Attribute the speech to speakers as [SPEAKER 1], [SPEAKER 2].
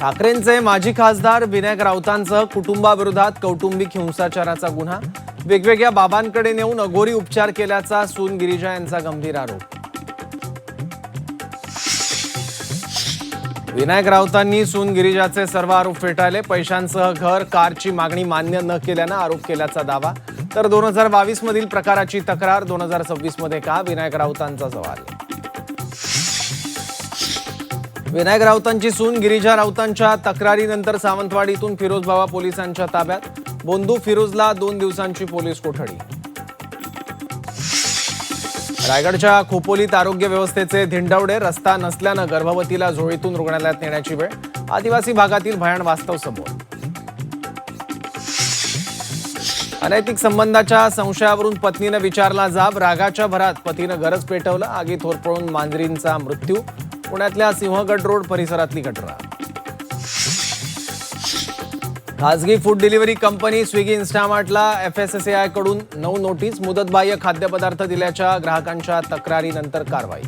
[SPEAKER 1] ठाकरेंचे माजी खासदार विनायक राऊतांसह कुटुंबाविरोधात कौटुंबिक हिंसाचाराचा गुन्हा, वेगवेगळ्या बाबांकडे नेऊन अघोरी उपचार केल्याचा सून गिरिजा यांचा गंभीर आरोप। विनायक राऊतांनी सून गिरिजाचे सर्व आरोप फेटाळले। पैशांसह घर, कारची मागणी मान्य न केल्यानं आरोप केल्याचा दावा, तर 2022 मधील प्रकाराची तक्रार 2026 मध्ये का, विनायक राऊतांचा सवाल। विनायक राऊतांची सून गिरिजा राऊतांच्या तक्रारीनंतर सावंतवाडीतून फिरोजबावा पोलिसांच्या ताब्यात, बोंधू फिरोजला 2 दिवसांची पोलीस कोठडी। रायगडच्या खोपोलीत आरोग्य व्यवस्थेचे धिंडवडे, रस्ता नसल्यानं गर्भवतीला झोळीतून रुग्णालयात नेण्याची वेळ, आदिवासी भागातील भयान वास्तव समोर। अनैतिक संबंधाच्या संशयावरून पत्नीनं विचारला जाब, रागाच्या भरात पतीनं घरच पेटवलं, आगीत होरपळून मांजरींचा मृत्यू। पुण्यातल्या सिंहगड रोड परिसरातली घटना। खासगी फूड डिलिव्हरी कंपनी स्विगी इन्स्टामार्टला FSSAI कडून 9 नोटीस, मुदतबाह्य खाद्यपदार्थ दिल्याच्या ग्राहकांच्या तक्रारीनंतर कारवाई।